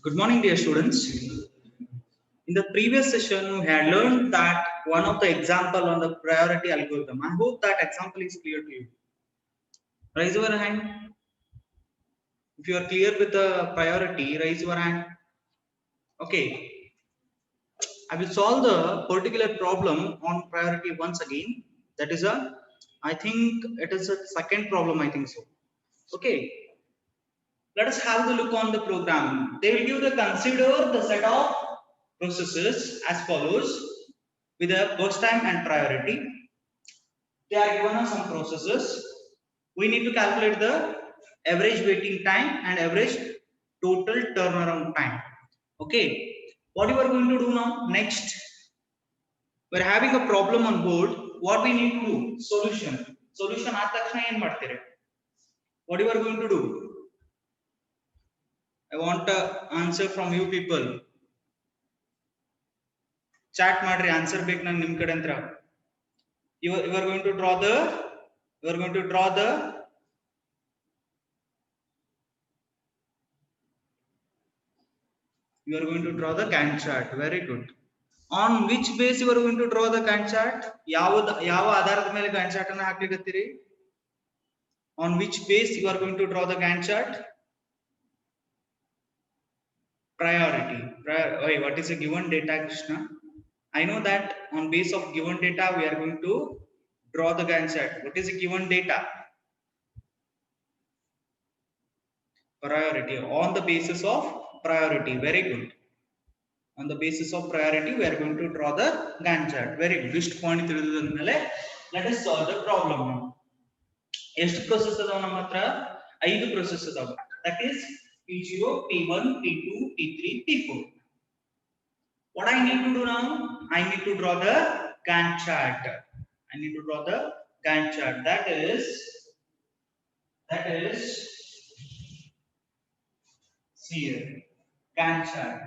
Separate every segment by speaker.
Speaker 1: Good morning, dear students. In the previous session, we had learned that one of the example on the priority algorithm. I hope that example is clear to you. Raise your hand. If you are clear with the priority, raise your hand. Okay. I will solve the particular problem on priority once again. That is I think it is a second problem, I think so. Okay. Let us have a look on the program. They will give the consider the set of processes as follows with a burst time and priority. They are given us some processes. We need to calculate the average waiting time and average total turnaround time. Okay. What you are going to do now? Next, we are having a problem on board. What we need to do? Solution. Solution aad takshana ಏನು ಮಾಡ್ತೀರಿ? What you are going to do? I want an answer from you people. Chat ಮಾಡ್ರಿ answer ಬೇಕು ನಂಗೆ ನಿಮ್ಮ ಕಡೆ ಅಂತ. You are going to draw the Gantt chart. Very good. On which base you are going to draw the Gantt chart? ಯಾವ ಆಧಾರದ ಮೇಲೆ Gantt chart ಅನ್ನು ಹಾಕ್ಲಿಕತ್ತೀರಿ? On which base you are going to draw the Gantt chart? Priority. What is a given data, Krishna? I know that on base of given data we are going to draw the Gantt chart. What is a given data? Priority. On the basis of priority. Very good. On the basis of priority we are going to draw the Gantt chart. Very good. List point ತಿಳಿದಿದ್ಮೇಲೆ let us solve the problem now. ಎಷ್ಟು process ಅದಾವ ನಮ್ಮ ಹತ್ರ? 5 process ಅದಾವ. That is P0, P1, P2, P3, P4. What I need to do now? I need to draw the Gantt chart. That is here. Gantt chart.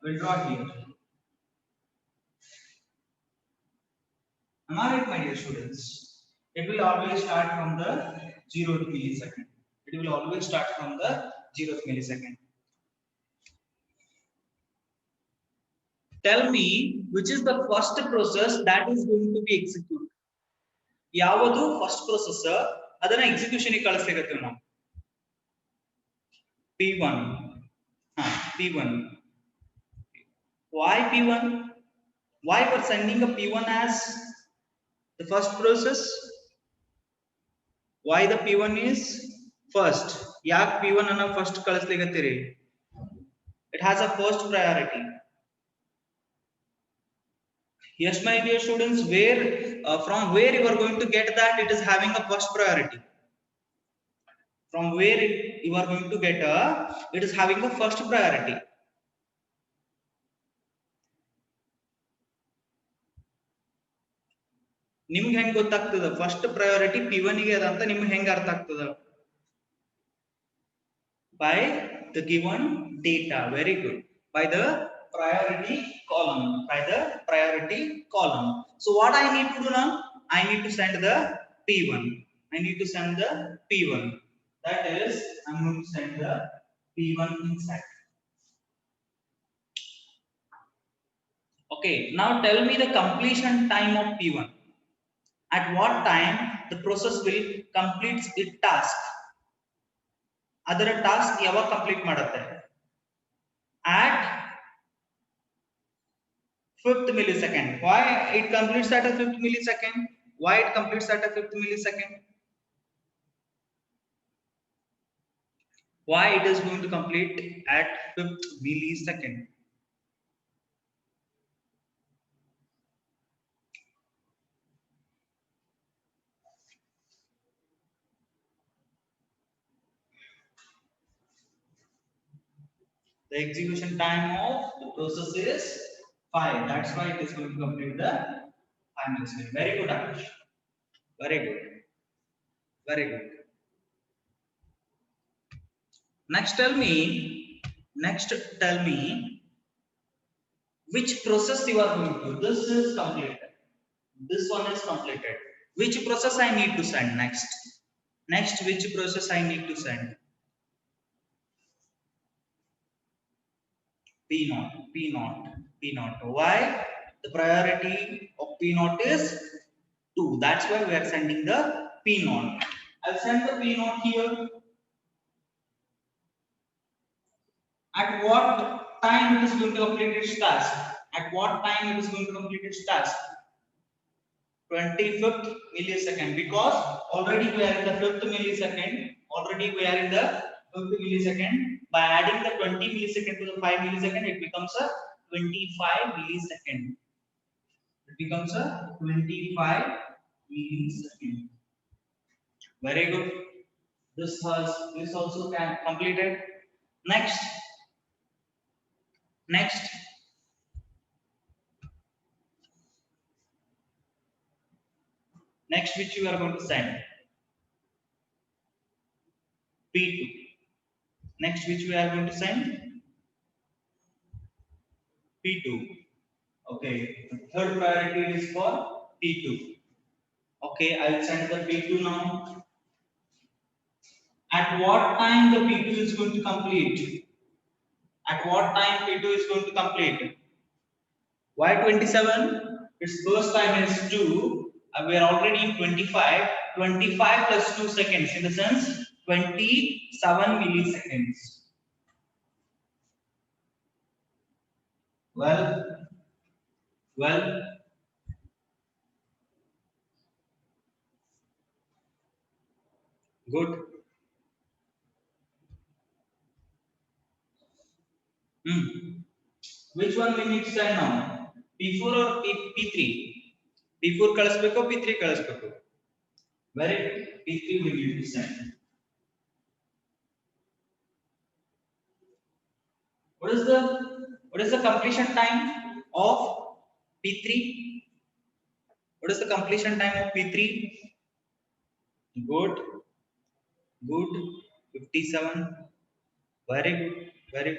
Speaker 1: We'll draw here. Am I right, my dear students? It will always start from the 0th millisecond. Tell me which is the first process that is going to be executed. ಯಾವುದು first process ಅದನ್ನ execution ಗೆ ಕಳಿಸ್ಲಿಕತ್ತೀವಿ ನಾವು. P1. P1. Why P1? Why we're sending a P1 as the first process? Why the P1 is first? ಯಾಕೆ P1 ಅನ್ನ first ಕಳಿಸ್ಲಿಕತ್ತೀರಿ? It has a first priority. Yes, my dear students, from where you are going to get that it is having a first priority? From where you are going to get it is having a first priority. ನಿಮಗೆ ಹೆಂಗ್ ಗೊತ್ತಾಗ್ತದ first priority P1 ಗೆ ಅದ ಅಂತ ನಿಮಗೆ ಹೆಂಗ್ ಅರ್ಥ ಆಗ್ತದ? By the given data. Very good. By the priority column. So what I need to do now? I need to send the P1. That is, I'm going to send the P1 inside. Okay, now tell me the completion time of P1. At what time the process will complete its task? Adara task yaವಾಗ complete ಮಾಡುತ್ತೆ? At 5th millisecond. Why it completes at a 5th millisecond? Why it is going to complete at 5th millisecond? The execution time of the process is 5. That's why it is going to complete the 5 millisecond. Very good, Akash. Very good. Next tell me which process you are going to. This is completed. This one is completed. Which process I need to send next? Which process I need to send? P0. Why? The priority of P0 is 2. That's why we are sending the P0. I'll send the P0 here. At what time it is going to complete its task? At what time it is going to complete its task? 25th millisecond, because already we are in the 5th millisecond. Already we are in the 5th millisecond. By adding the 20 millisecond to the 5 millisecond, it becomes a 25 millisecond. It becomes a 25 millisecond. Very good. This also can completed. Next. Next, which you are going to send P2. Next, which we are going to send P2. Okay, the third priority is for P2. Okay, I will send the P2 now. At what time the P2 is going to complete? At what time P2 is going to complete? Why 27? Its burst time is 2. We are already in 25. 25 plus 2 seconds, in the sense 27 milliseconds. Well, good. Which one we need to send now? P4 or P3? P4 ಕಳಿಸಬೇಕು P3 ಕಳಿಸಬೇಕು. Very good. P3 we need to send. What is the completion time of P3? What is the completion time of P3? Good. 57. Very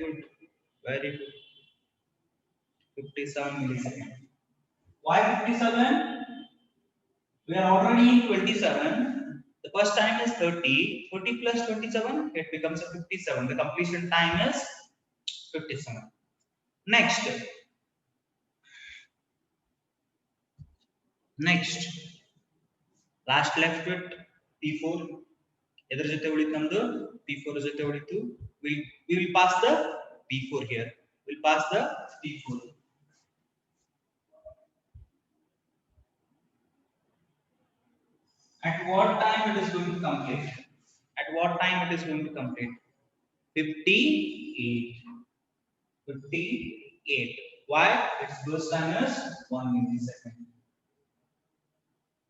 Speaker 1: good. 57 milliseconds. Why 57? We are already in 27. The first time is 30. 30 plus 27, it becomes a 57. The completion time is 57. Next, last left with P4. Edar jote udit namdu P4 jote uditu. We will pass the P4 here. We'll pass the P4. At what time it is going to complete? At what time it is going to complete? 58. Why? Its burst time is 1 millisecond.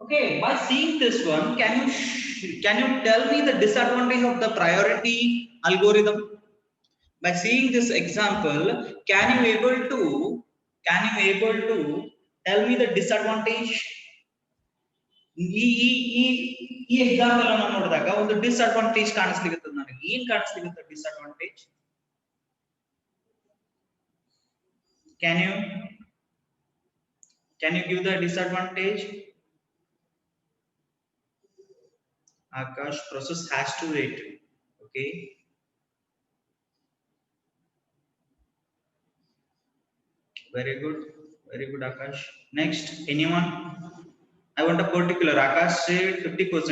Speaker 1: Okay, by seeing this one, can you tell me the disadvantage of the priority algorithm? By seeing this example, can you able to tell me the disadvantage? ಈ example ಅನ್ನು ನೋಡಿದಾಗ ಒಂದು disadvantage ಕಾಣಿಸ್ಲಿಕ್ಕೆ ನನಗೆ ಏನು ಕಾಣಿಸ್ಲಿಕ್ಕೆ disadvantage? Can you give the disadvantage? Akash, process has to wait. Okay. Very good, Akash. Next, anyone? I want a particular. Akash said 50%.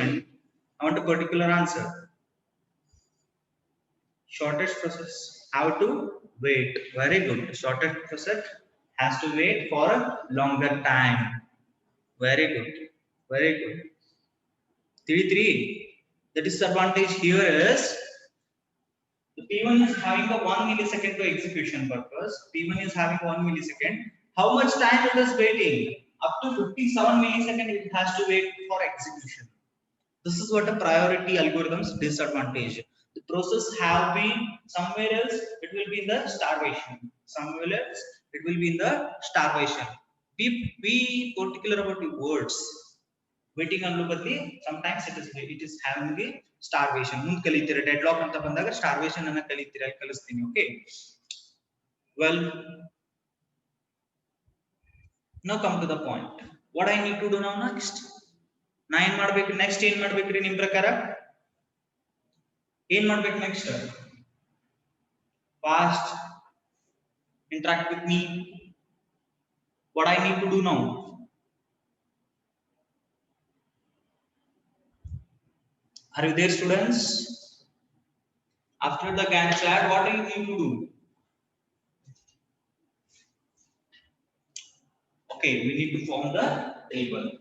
Speaker 1: I want a particular answer. Shortest process. How to wait? Very good. Shortest process has to wait for a longer time. Very good. 3. The disadvantage here is the P1 is having a 1 millisecond to execution purpose. P1 is having 1 millisecond. How much time it is waiting? Up to 57 milliseconds it has to wait for execution. This is what a priority algorithm's disadvantage. The process have been somewhere else, it will be in the starvation. Somewhere else, it will be in the starvation. Be particular about the words. Waiting on Lubati, sometimes it is having the starvation. Mund kalitira deadlock anta bandaga starvation anna kalitira kalistini. Okay. Well, now come to the point. What I need to do now next? Next ಏನ್ ಮಾಡ್ಬೇಕ್ರಿ ನಿಮ್ ಪ್ರಕಾರ? ಏನ್ ಮಾಡ್ಬೇಕು next? Fast interact with me. What I need to do now? Are you there, students? After the Gantt chart, what do you need to do? Okay, we need to form the table.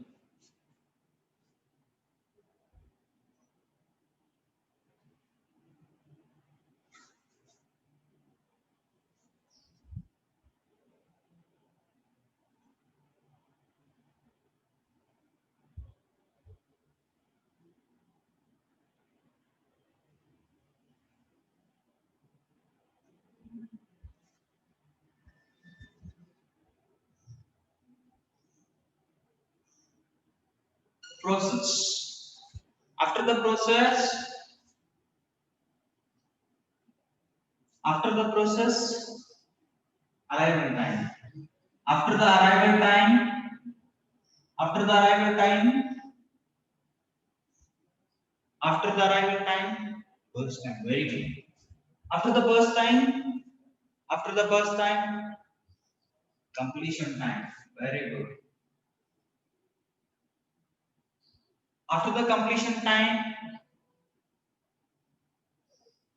Speaker 1: Process. After the process, arrival time. After the arrival time, after the arrival time, after the arrival time, burst time. Very good. After the burst time, after the burst time, completion time. Very good. After the completion time,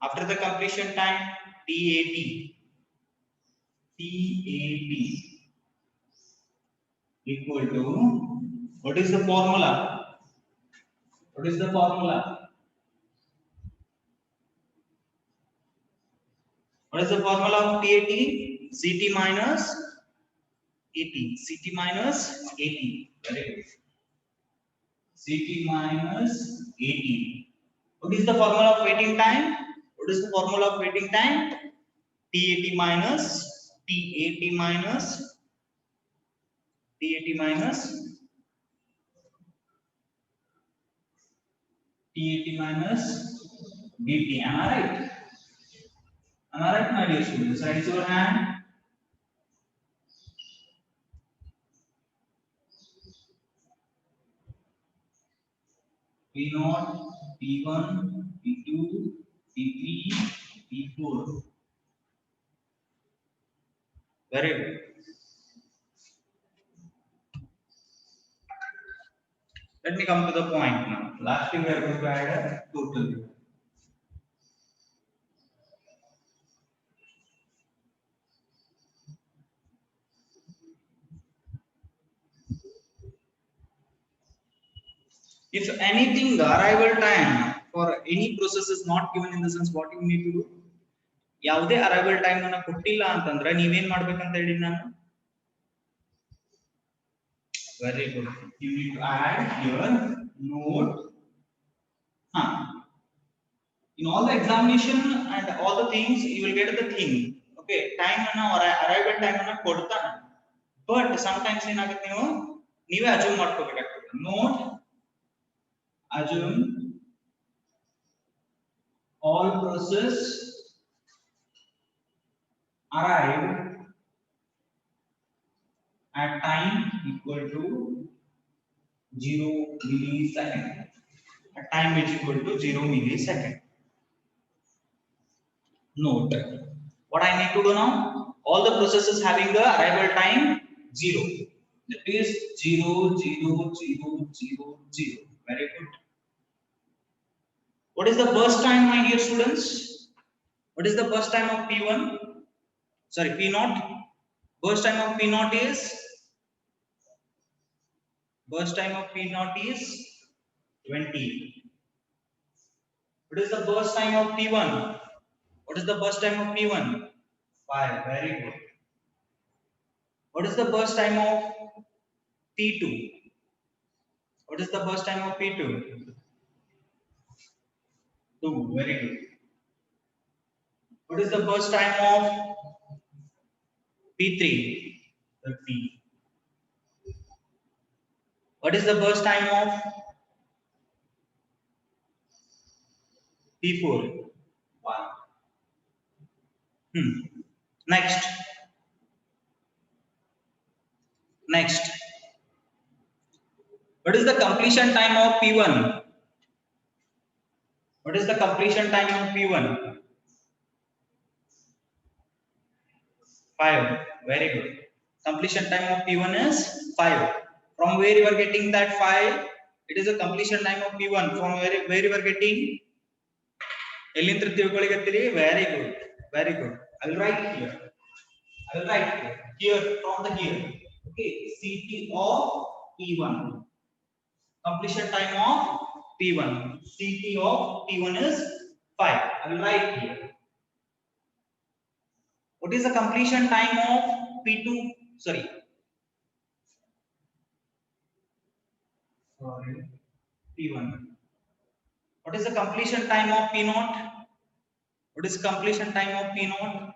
Speaker 1: after the completion time, TAT. TAT equal to, what is the formula? What is the formula? What is the formula of TAT? CT minus AT. CT minus AT. Very good. CT minus AT. What is the formula of waiting time? What is the formula of waiting time? TAT minus TAT minus TAT minus TAT minus DT. Am I right? Am I right, my dear students? Raise your hand. P0, P1, P2, P3, P4. Very good. Let me come to the point now. Lastly, we are going to add a total. If anything, the arrival time for any process is not given in the sense, what you need to do? ಯಾವುದೇ arrival time ಅನ್ನು ಕೊಟ್ಟಿಲ್ಲ ಅಂತಂದ್ರೆ ನೀವೇನ್ ಮಾಡ್ಬೇಕಂತ ಹೇಳಿ ನಾನು? Very good. You need to add your note. In all the examination and all the things, you will get the thing. Okay, time ಅನ್ನ arrival time ಅನ್ನ ಕೊಡ್ತಾನೆ. But sometimes ಏನಾಗುತ್ತೆ ನೀವೇ assume ಮಾಡ್ಕೋಬೇಕಾಗ್ತದೆ. Note, assume all process arrive at time equal to 0 millisecond. At time is equal to 0 millisecond. Note. What I need to do now? All the processes having the arrival time 0. That is 0, 0, 0, 0, 0. Very good. What is the burst time, my dear students? What is the burst time of P1? Sorry, P0. Burst time of P0 is burst time of P0 is 20. What is the burst time of P1? What is the burst time of P1? 5. Very good. What is the burst time of P2? What is the burst time of P2? 2. Very good. What is the burst time of P3? 30. What is the burst time of P4? 1. Next. What is the completion time of P1? What is the completion time of P1? 5. Very good. Completion time of P1 is 5. From where you are getting that 5? It is a completion time of P1. From where you are getting? Very good. Very good. I'll write here. I'll write here. Here from the here. Okay. CT of P1. Completion time of P1. CT of P1 is 5. I will write here. What is the completion time of P2? Sorry. P1. What is the completion time of P0? What is the completion time of P0?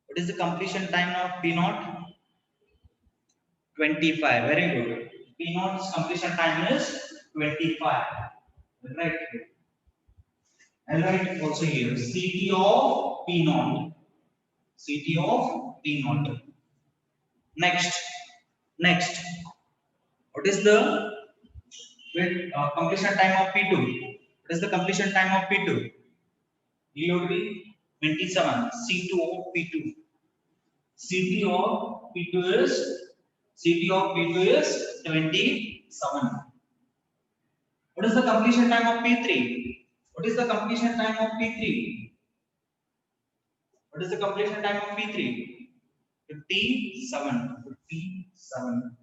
Speaker 1: What is the completion time of P0? 25. Very good. P0's completion time is 25. Right. And write also here CT of P0. CT of P0. Next. What is the completion time of P2? What is the completion time of P2? It would be 27. C2 of P2. CT of P2 is 27. What is the completion time of P3? What is the completion time of P3? What is the completion time of P3? 57. 57.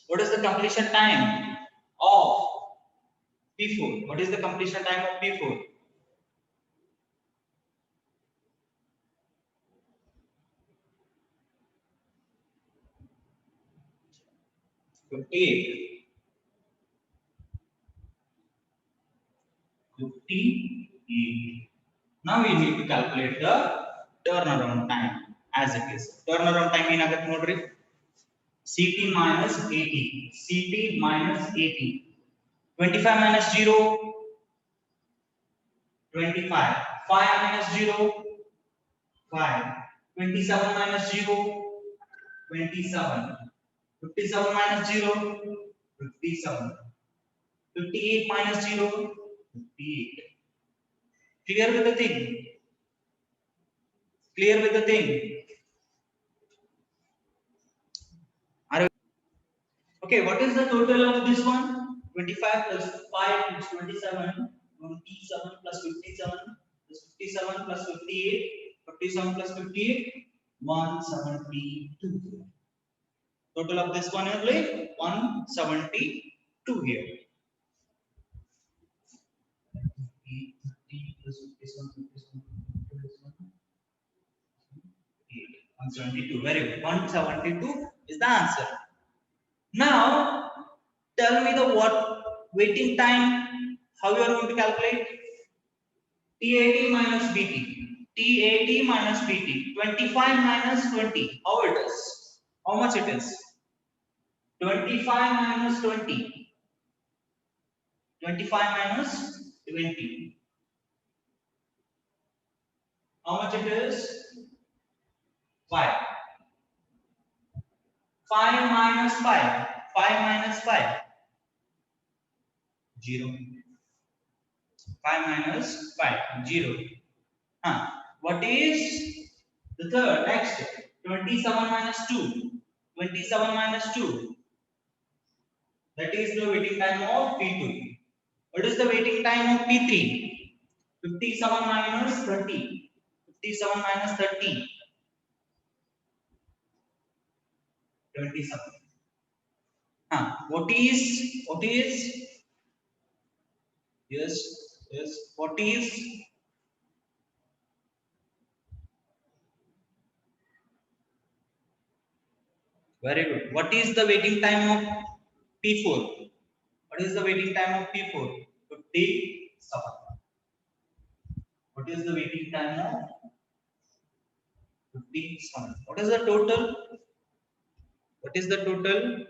Speaker 1: What is the completion time of P4? What is the completion time of P4? 58. 58. Now we need to calculate the turnaround time as it is. Turnaround time in agat nodri. CT minus 80. CT minus 80. 25 minus 0. 25. 5 minus 0. 5. 27 minus 0. 27. 57 minus 0. 57. 58 minus 0. 58. Clear with the thing? Clear with the thing? Okay, what is the total of this one? 25 plus 5 is 27. 27 plus 57 plus 57 plus 58. 57 plus 58. 172. Total of this one is like 172 here. 172. Very good. 172 is the answer. Now, tell me the what waiting time. How you are going to calculate? TAT minus BT. TAT minus BT. 25 minus 20. How it is? How much it is? 25 minus 20. 25 minus 20. How much it is? 5. 5 minus 5. 5 minus 5. 0. 5 minus 5. 0. What is the third? Next. 27 minus 2. 27 minus 2. That is the waiting time of P2. What is the waiting time of P3? 57 minus 30. 57 minus 30. 27. What is yes, what is very good. What is the waiting time of P4? What is the waiting time of P4? 57. What is the waiting time of 57? What is the total? What is the total?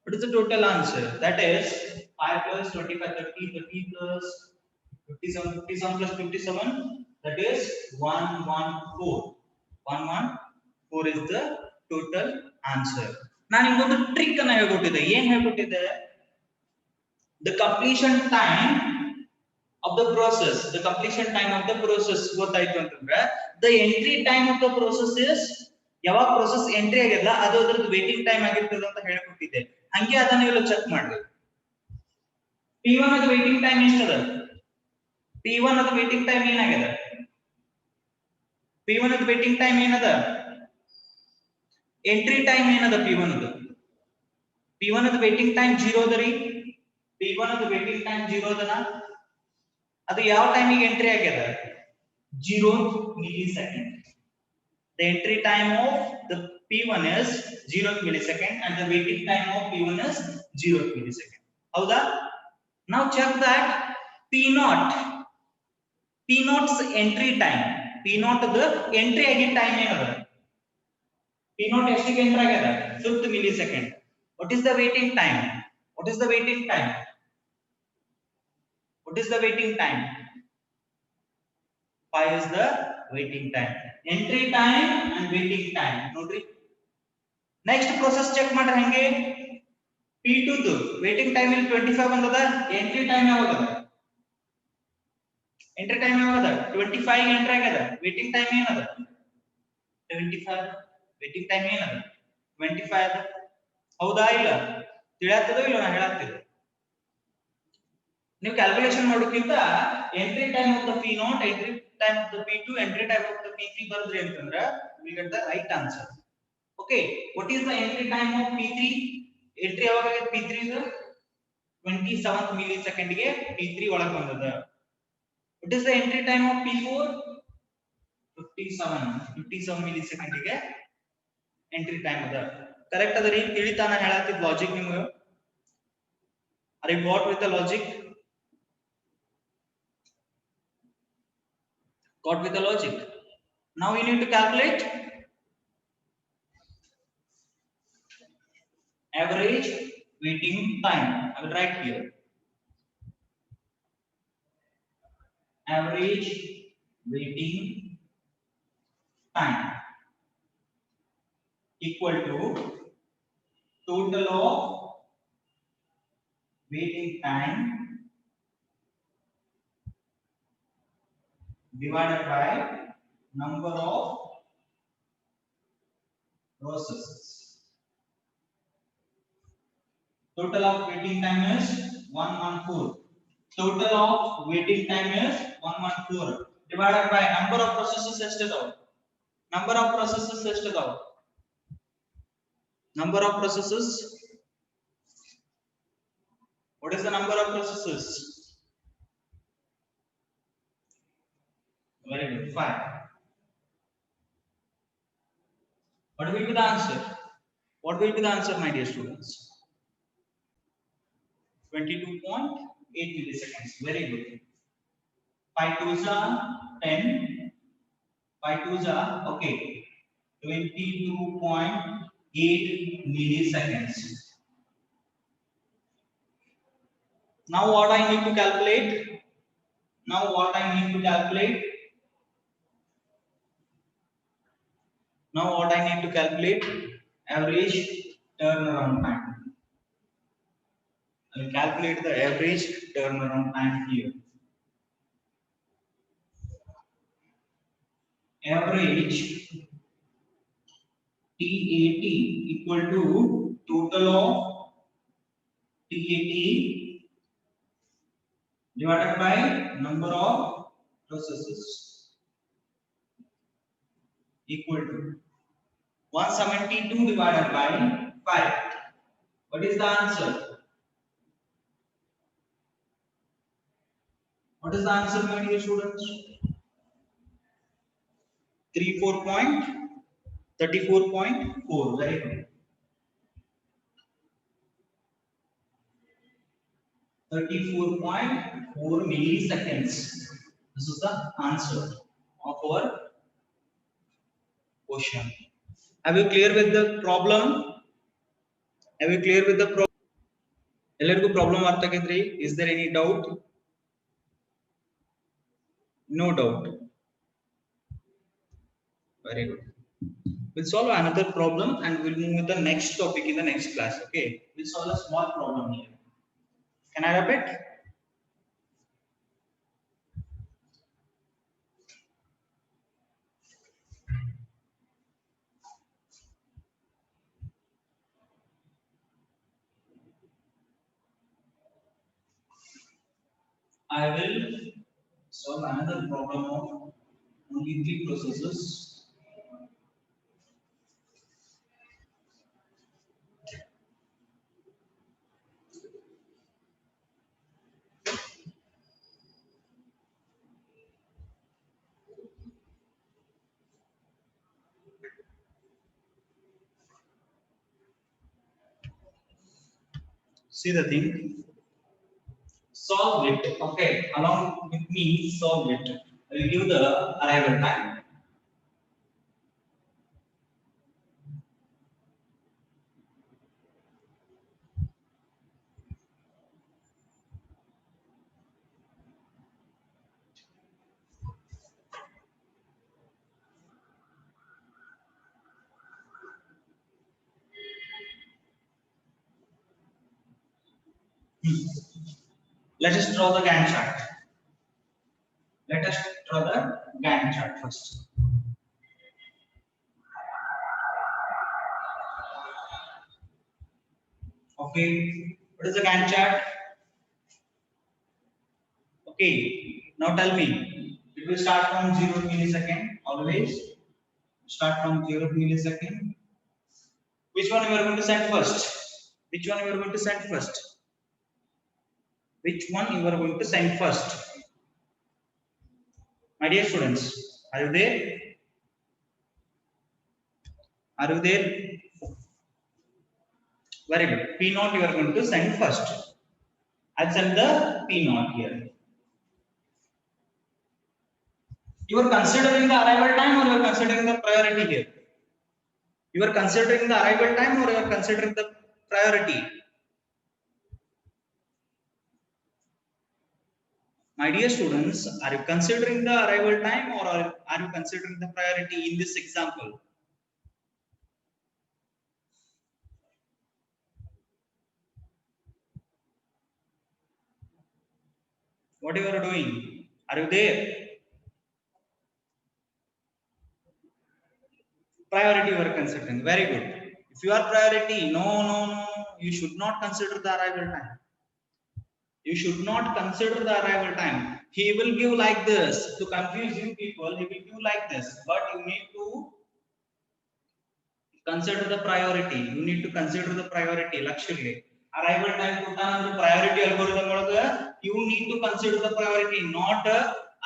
Speaker 1: What is the total answer? That is 5 plus 25, 30, 30 plus 57, 57 plus 57. That is 114. 114 is the total answer. Now you go to trick and I go to the the completion time of of the process, the completion time of the process ಗೊತ್ತಾಯ್ತು ಅಂತಂದ್ರೆ the entry time of the process is ಯಾವಾಗ process entry ಆಗಿಲ್ಲ ಅದು ಅದರದ್ದು waiting time ಆಗಿರ್ತದೆ ಅಂತ ಹೇಳಿಕೊಟ್ಟಿದ್ದೆ. ಹಂಗೆ ಅದನ್ನ ನೀವು ಚೆಕ್ ಮಾಡ್ರಿ. P1 ಅದು waiting time ಎಷ್ಟದ? P1 ಅದು waiting time ಏನಾಗಿದೆ? P1 ಅದು waiting time ಏನದ? Entry time ಏನದ P1 ಅದು? P1 ಅದು waiting time 0 ಅದರಿ. P1 ಅದು waiting time 0 ಅದನ. ಅದು ಯಾವ ಟೈಮಿಗೆ ಎಂಟ್ರಿ ಆಗ್ಯದ? 0th millisecond. The entry time of the P1 is 0th millisecond and the waiting time of P1 is 0th millisecond. ಹೌದಾ? Now check that P0. P0's entry time. P0 the entry ಆಗಿನ time ಏನದ? P0 ಎಷ್ಟಿಗೆ enter ಆಗ್ಯದ? 5th millisecond. What is the waiting time? What is the waiting time? What is the waiting time? 5 is the waiting time. Entry time and waiting time. Notri. Next process check ಮಾಡ್ರಿ ಹಂಗೆ. P2 ದು waiting time ಇಲ್ಲಿ 25 ಅಂದದ. Entry time ಯಾವಾಗದ? Entry time ಯಾವಾಗದ? 25 enter ಆಗ್ಯದ. Waiting time ಏನದ? 25. Waiting time ಏನದ? 25 ಅದ. ಹೌದಾ ಇಲ್ಲ? ತಿಳಿಯಾತದೋ ಇಲ್ಲ ನಾ ಹೇಳಾಕ್ತಿದ್ದೆ. ನೀವು ಕ್ಯಾಲ್ಕುಲೇಷನ್ ಮಾಡೋಕ್ಕಿಂತ entry time of the P0, entry time of the P2, entry time of the P3 ಬರೆದ್ರಿ ಅಂತಂದ್ರೆ we get the right answer. Okay, what is the entry time of P3? Entry ಯಾವಾಗ ಆಗಿದೆ P3 ದು? 27th millisecond ಗೆ P3 ಒಳಗೆ ಬಂದದ. What is the entry time of P4? 57 millisecond ಗೆ entry time ಅದ. Correct ಅದರಿ? ತಿಳಿತಾನ ಹೇಳತ್ತಿದ್ ಲಾಜಿಕ್ ನಿಮಗೆ? Are you got with the logic? Got with the logic? Now we need to calculate average waiting time. I will write here. Average waiting time equal to total of waiting time divided by number of processes. Total of waiting time is 114. Total of waiting time is 114 divided by number of processes ಎಷ್ಟಿದಾವ? Number of processes ಎಷ್ಟಿದಾವ? Number of processes. What is the number of processes? Very good. 5. What will be the answer? What will be the answer, my dear students? 22.8 milliseconds. Very good. 5 2s are 10. 5 2s are okay. 22.8 milliseconds. Now what I need to calculate? Now what I need to calculate? Now what I need to calculate? Average turnaround time. I will calculate the average turnaround time here. Average TAT equal to total of TAT divided by number of processes equal to 172 divided by 5. What is the answer? What is the answer, my dear students? 34.4. Very good. 34.4 milliseconds. This is the answer of our question. Are you clear with the problem? Are you clear with the problem? ಎಲ್ಲರಿಗೂ problem ಅರ್ಥ ಆಗಿದ್ರಿ? Is there any doubt? No doubt. Very good. We'll solve another problem and we'll move with the next topic in the next class. Okay, we'll solve a small problem here. Can I repeat? I will solve another problem of only three processes. See the thing. Solve it. Okay, along with me, solve it. I will give the arrival time. Let us draw the Gantt chart. Let us draw the Gantt chart first. Okay, what is the Gantt chart? Okay, now tell me. It will start from 0 millisecond, always. Start from 0 millisecond. Which one you are going to send first? Which one you are going to send first? Which one you are going to send first? My dear students, are you there? Are you there? Very good. P naught you are going to send first. I'll send the P naught here. You are considering the arrival time or you are considering the priority here? You are considering the arrival time or you are considering the priority? My dear students, are you considering the arrival time or are you considering the priority in this example? What you are doing? Are you there? Priority you are considering. Very good. If you are priority, no, you should not consider the arrival time. You should not consider the arrival time. He will give like this to confuse you people. He will give like this, but you need to consider the priority. You need to consider the priority. Luxury. Arrival time ಕೊಟ್ಟಾನ priority algorithm ಒಳಗ you need to consider the priority, not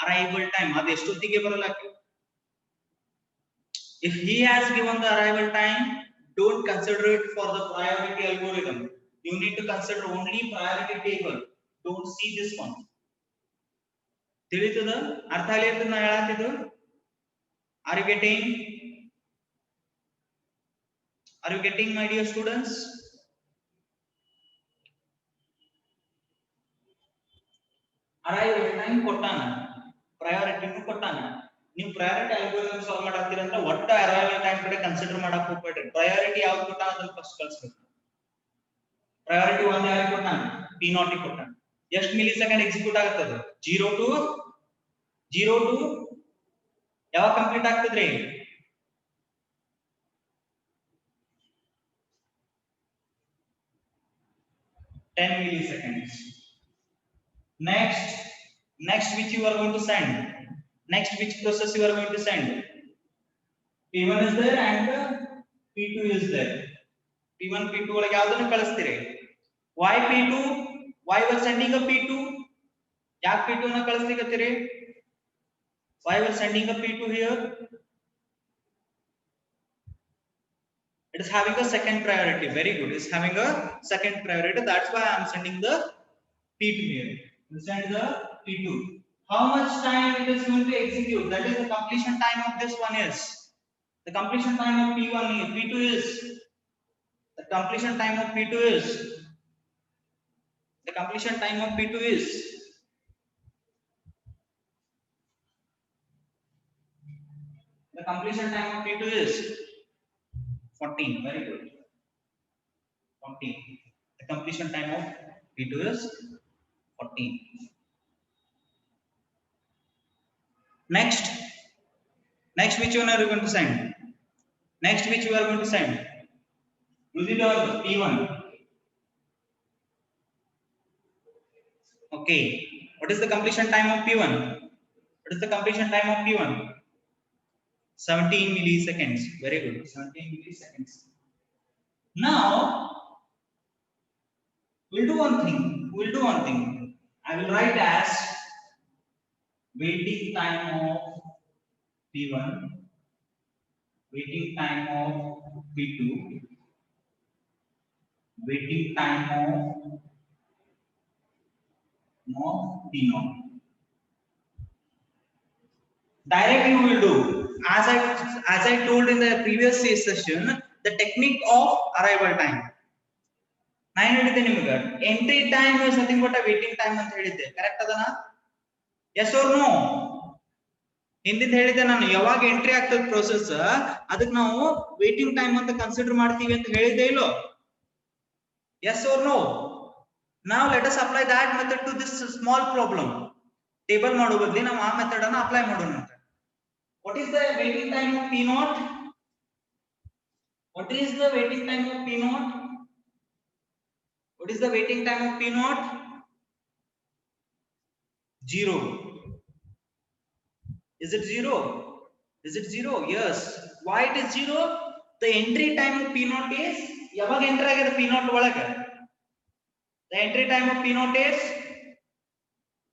Speaker 1: arrival time. ಅದು ಎಷ್ಟೊತ್ತಿಗೆ ಬರಲ್ಲ. If he has given the arrival time, don't consider it for the priority algorithm. You need to consider only priority table. Don't see this one. ತಿಳಿತದ ಅರ್ಥ ಆಗ್ಲಿಲ್ಲ ನಾ ಹೇಳತ್ತಿದ್ದು? Are you getting? Are you getting, my dear students? Arrival time ಕೊಟ್ಟಾನ, priority ನು ಕೊಟ್ಟಾನ. ನೀವು priority algorithm solve ಮಾಡಾಕ್ತೀರ ಅಂದ್ರೆ ಒಟ್ಟ arrival time ಕಡೆ ಕನ್ಸಿಡರ್ ಮಾಡಕ್ ಹೋಗ್ಬೇಡ್ರಿ. priority ಯಾವ್ದು ಕೊಟ್ಟಾನ ಅದನ್ನ ಫಸ್ಟ್ ಕಳಿಸ್ಬೇಕು. priority 1 ಯಾರಿಗೆ ಕೊಟ್ಟಾನ? P naught ಗೆ ಕೊಟ್ಟಾನ. ಎಷ್ಟು ಮಿಲಿ ಸೆಕೆಂಡ್ ಎಕ್ಸಿಕ್ಯೂಟ್ ಆಗುತ್ತದೆ? 0 to ಯಾವಾಗ ಕಂಪ್ಲೀಟ್ ಆಗ್ತದ್ರಿ? 10 milliseconds. Next which you are going to send? Next which process you are going to send? P1 is there and P2 is there. P1 P2 ಒಳಗೆ ಯಾವುದನ್ನು ಕಳಿಸ್ತೀರಿ? Why P2? Why you are sending a P2? ಯಾಕೆ P2 ನ ಕಳಿಸ್ಲಿಕತ್ತೀರಿ? Why you are sending a P2 here? It is having a second priority. Very good. It is having a second priority. That's why I am sending the P2 here. You send the P2. How much time it is going to execute? That is the completion time of this one is. The completion time of P1 is P2 is. The completion time of P2 is. The completion time of P2 is. The completion time of P2 is 14. Very good. 14. The completion time of P2 is 14. Next which one are you going to send? Next which you are going to send? Use it or P1. Okay. What What is the completion time of P1? What is the completion time of P1? 17 milliseconds. Very good. 17 milliseconds. Now we'll do one thing. I will write as waiting time of P1, waiting time of P2, waiting time of P0. Directly we will do as I told in the previous session, the technique of arrival time. ನಾನು ಹೇಳಿದ್ದೆ ನಿಮಗೆ entry time is nothing but a waiting time ಅಂತ ಹೇಳಿದ್ದೆ, correct ಅದನಾ? Yes or no? ಹಿಂದಿನ ಹೇಳಿದ್ದೆ ನಾನು, ಯಾವಾಗ ಎಂಟ್ರಿ ಆಗ್ತದೆ ಪ್ರೋಸೆಸ್ ಅದಕ್ಕೆ ನಾವು ವೇಟಿಂಗ್ ಟೈಮ್ ಅಂತ ಕನ್ಸಿಡರ್ ಮಾಡ್ತೀವಿ ಅಂತ ಹೇಳಿದ್ದೆ ಇಲ್ಲೋ? Yes or no? Now let us apply that method to this small problem. Table ಮಾಡೋ ಬದಲಿ ನಾವು ಆ ಮೆಥಡ್ ಅನ್ನು ಅಪ್ಲೈ ಮಾಡೋಣ ಅಂತ. What is the waiting time of P0? What is the waiting time of P0? What is the waiting time of P0? 0. Is it 0? Is it 0? Yes. Why it is 0? The entry time of P0 is ಯಾವಾಗ enter ಆಗಿದೆ P0 ಒಳಗೆ? The entry time of P0 is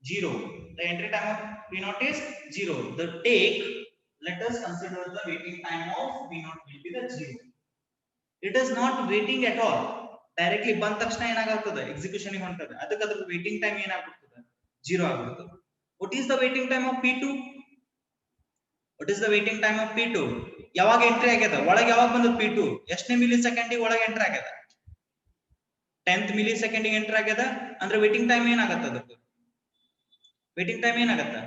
Speaker 1: 0. The entry time of P0 is 0. The take, let us consider the waiting time of P0 will be the 0. It is not waiting at all. Directly ಬಂದ ತಕ್ಷಣ ಏನಾಗುತ್ತದೆ, execution ಗೆ ಹೊಂಟದೆ, ಅದಕ್ಕೆ ಅದರ waiting time ಏನಾಗುತ್ತದೆ, 0 ಆಗಿರುತ್ತದೆ. What is the waiting time of P2? What is the waiting time of P2? ಯಾವಾಗ entry ಆಗ್ಯದ ಒಳಗೆ, ಯಾವಾಗ ಬಂದದ P2? ಎಷ್ಟನೇ ಮಿಲಿ ಸೆಕೆಂಡ್ ಒಳಗೆ ಎಂಟರ್ ಆಗ್ಯದ? 10th ಮಿಲಿ ಸೆಕೆಂಡ್ ಎಂಟರ್ ಆಗ್ಯದ ಅಂದ್ರೆ ವೇಟಿಂಗ್ ಟೈಮ್ ಏನಾಗುತ್ತೆ, ಅದಕ್ಕೆ ವೇಟಿಂಗ್ ಟೈಮ್ ಏನಾಗುತ್ತೆ?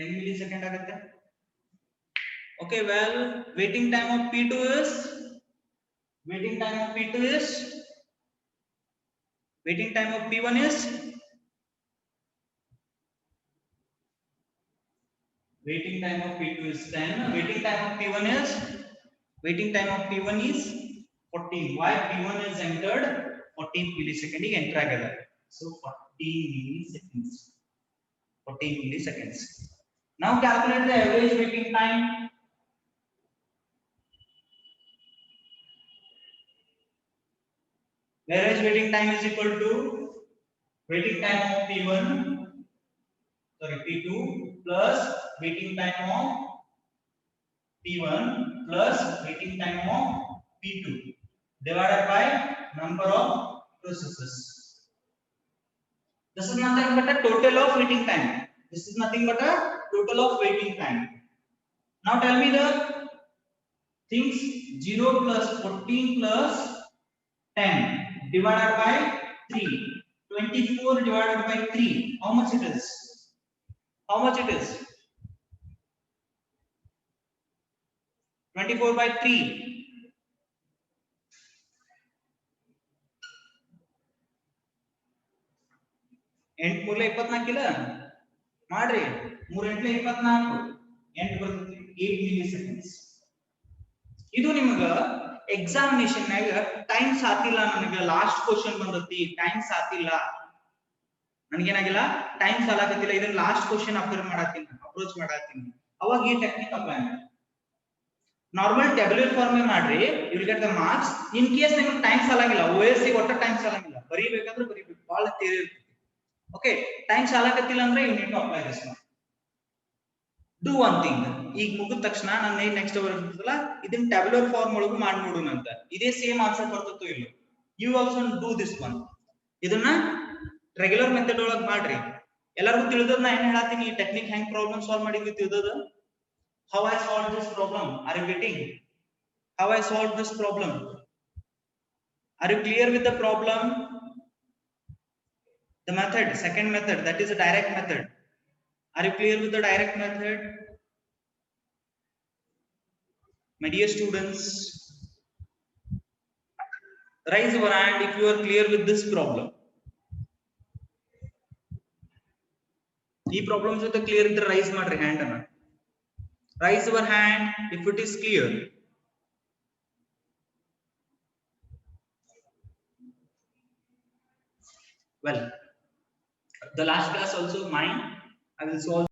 Speaker 1: 10 ಮಿಲಿ ಸೆಕೆಂಡ್ ಆಗುತ್ತೆ. Okay, well, waiting time of P2 is waiting time of P1 is 10. Waiting time of P1 is 40. Waiting time of P1 is 14. Why? P1 is entered 14 millisecond enter agada. So 14 milliseconds. 14 milliseconds. Now calculate the average waiting time. Average waiting time is equal to waiting time of P2 plus waiting time of P1 plus waiting time of P2 divided by number of processes. This is nothing but a total of waiting time. This is nothing but a total of waiting time. Now tell me the things. 0 plus 14 plus 10 divided by 3. 24 divided by 3. How much it is? How much it is? 24 by 3. 8 ಮೂಲ 24 ಇಲ್ಲ ಮಾಡ್ರಿ, 3 8 24, 8 ಬರ್ತದೆ 8 milli seconds. ಇದು ನಿಮಗೆ examination ನಾಗ time ಸಾತಿಲ್ಲ, ನನಗೆ last question ಬಂದತಿ, ಟೈಮ್ ಸಾತಿಲ್ಲ, ನನಗೇನಾಗಿಲ್ಲ ಟೈಮ್ ಸಾಲಾಗತ್ತಿಲ್ಲ, ಇದನ್ನ ಲಾಸ್ಟ್ ಕ್ವಶನ್ ಅಪ್ರೋಚ್ ಮಾಡತ್ತೀನಿ, ಅವಾಗ ಈ ಟೆಕ್ನಿಕ್ ಅಪ್ಲೈ ಮಾಡಿ. ನಾರ್ಮಲ್ ಟ್ಯಾಬ್ಯುಲರ್ ಫಾರ್ಮ್ ಮಾಡ್ರಿ, you will get the marks. In case ನಿಮಗೆ ಟೈಮ್ ಸಾಲಾಗಿಲ್ಲ, OSC ಒಟ್ಟ ಟೈಮ್ ಸಾಲಾಗಿಲ್ಲ, ಬರೀಬೇಕಂದ್ರೆ ಬರೀಬೇಕು, ಬಹಳ ಥಿಯರಿ ಇರ್ತದೆ. ಓಕೆ, ಟೈಮ್ ಸಾಲಾಗತ್ತಿಲ್ಲ ಅಂದ್ರೆ you need to apply this one. Do one thing, ಈಗ ಮುಗಿದ ತಕ್ಷಣ ನನ್ನ ನೆಕ್ಸ್ಟ್ ಬರ್ತದಲ್ಲ, ಇದನ್ನ ಟ್ಯಾಬ್ಯುಲರ್ ಫಾರ್ಮ್ ಒಳಗೂ ಮಾಡಿ ನೋಡೋಣ ಅಂತ. ಇದೇ ಸೇಮ್ ಆನ್ಸರ್ ಬರ್ತದೋ ಇಲ್ಲ, you also do this one. ಇದನ್ನ ರೆಗ್ಯುಲರ್ ಮೆಥಡ್ ಒಳಗೆ ಮಾಡ್ರಿ. ಎಲ್ಲರಿಗೂ ತಿಳಿದದ ನಾ ಏನ್ ಹೇಳತ್ತೀನಿ, ಈ ಟೆಕ್ನಿಕ್ ಹೆಂಗ್ ಪ್ರಾಬ್ಲಮ್ ಸಾಲ್ವ್ ಮಾಡಿದ್ವಿ ತಿಳಿದದ. How I solved this problem? Are you getting? How I solved this problem? Are you clear with the problem? The method, second method, that is a direct method. Are you clear with the direct method? My dear students, raise your hand if you are clear with this problem. Ee problems with the clear idre raise madri hand anna. Raise your hand if it is clear. Well, The last class also mine. I will solve